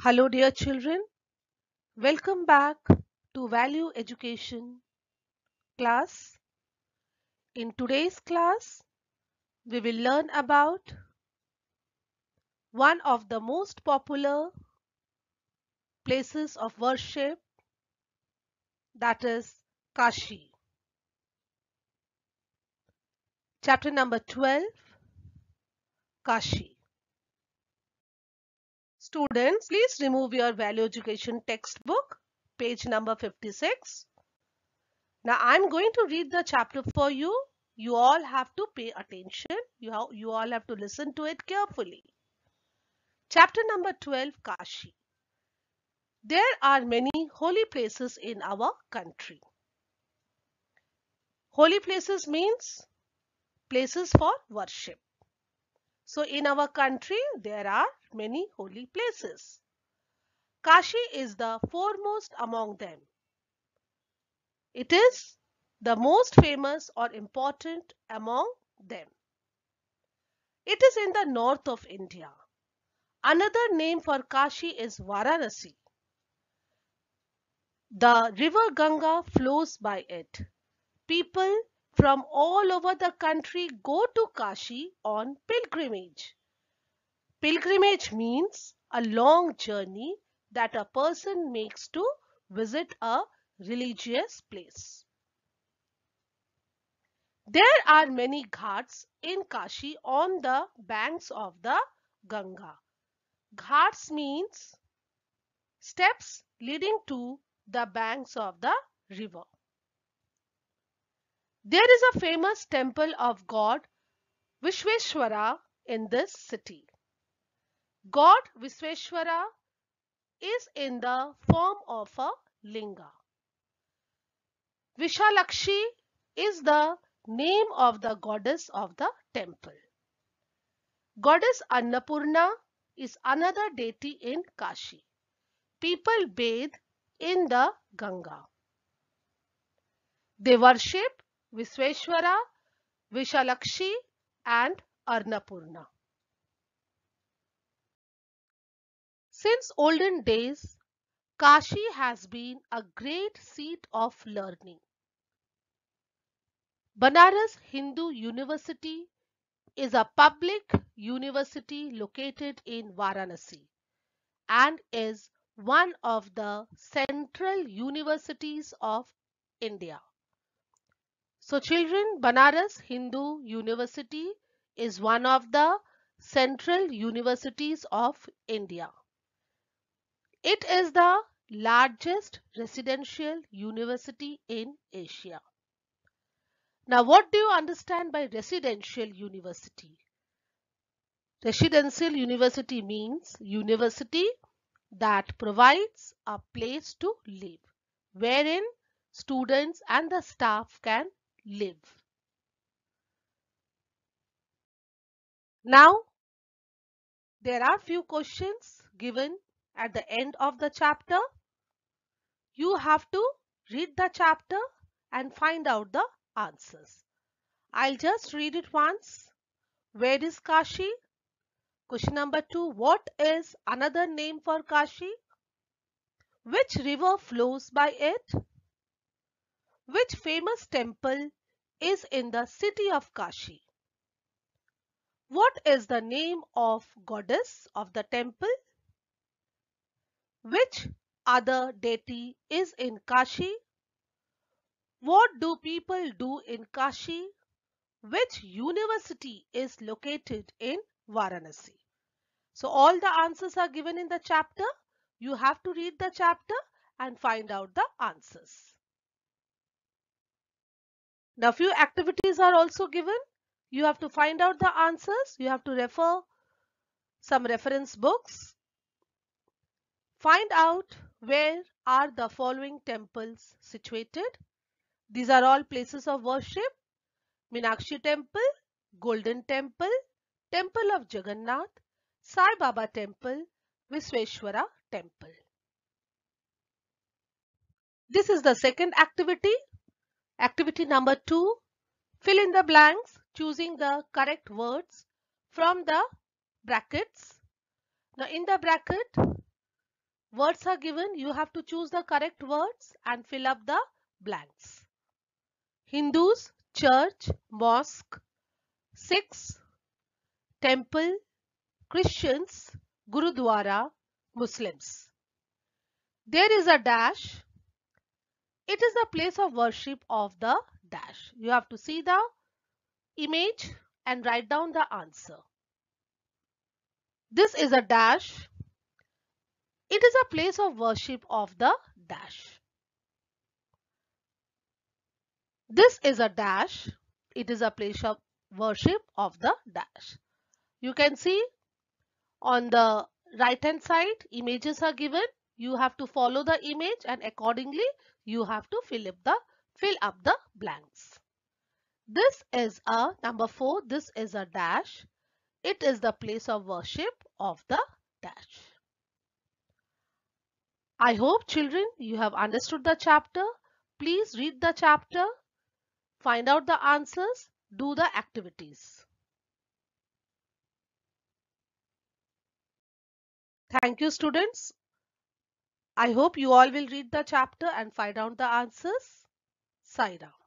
Hello, dear children. Welcome back to Value Education class. In today's class, we will learn about one of the most popular places of worship, that is Kashi. Chapter number 12, Kashi. Students, please remove your Value Education textbook, page number 56. Now, I'm going to read the chapter for you. You all have to pay attention. You all have to listen to it carefully. Chapter number 12, Kashi. There are many holy places in our country. Holy places means places for worship. So in our country, there are many holy places. Kashi is the foremost among them. It is the most famous or important among them. It is in the north of India. Another name for Kashi is Varanasi. The river Ganga flows by it. People from all over the country go to Kashi on pilgrimage. Pilgrimage means a long journey that a person makes to visit a religious place. There are many ghats in Kashi on the banks of the Ganga. Ghats means steps leading to the banks of the river. There is a famous temple of God Vishveshwara in this city. God Vishveshwara is in the form of a linga. Vishalakshi is the name of the goddess of the temple. Goddess Annapurna is another deity in Kashi. People bathe in the Ganga. They worship Vishveshwara, Vishalakshi and Annapurna. Since olden days, Kashi has been a great seat of learning. Banaras Hindu University is a public university located in Varanasi and is one of the central universities of India. So children, Banaras Hindu University is one of the central universities of India. It is the largest residential university in Asia. Now, what do you understand by residential university? Residential university means university that provides a place to live, wherein students and the staff can live. Now, there are few questions given at the end of the chapter. You have to read the chapter and find out the answers. I'll just read it once. Where is Kashi? Question number 2. What is another name for Kashi? Which river flows by it? Which famous temple is in the city of Kashi? What is the name of goddess of the temple? Which other deity is in Kashi? What do people do in Kashi? Which university is located in Varanasi? So all the answers are given in the chapter. You have to read the chapter and find out the answers. Now few activities are also given. You have to find out the answers. You have to refer some reference books. Find out where are the following temples situated. These are all places of worship: Meenakshi Temple, Golden Temple, Temple of Jagannath, Sai Baba Temple, Visveshwara Temple. This is the second activity. Activity number 2. Fill in the blanks, choosing the correct words from the brackets. Now in the bracket, Words are given. You have to choose the correct words and fill up the blanks. Hindus, church, mosque. Sikhs, temple. Christians, Gurudwara. Muslims. There is a dash. It is the place of worship of the dash. You have to see the image and write down the answer. This is a dash. It is a place of worship of the dash. This is a dash. It is a place of worship of the dash. You can see on the right hand side, images are given. You have to follow the image and accordingly you have to fill up the blanks. This is a number 4. This is a dash. It is the place of worship of the dash. I hope children you have understood the chapter. Please read the chapter, find out the answers, do the activities. Thank you students. I hope you all will read the chapter and find out the answers. Sai Ram.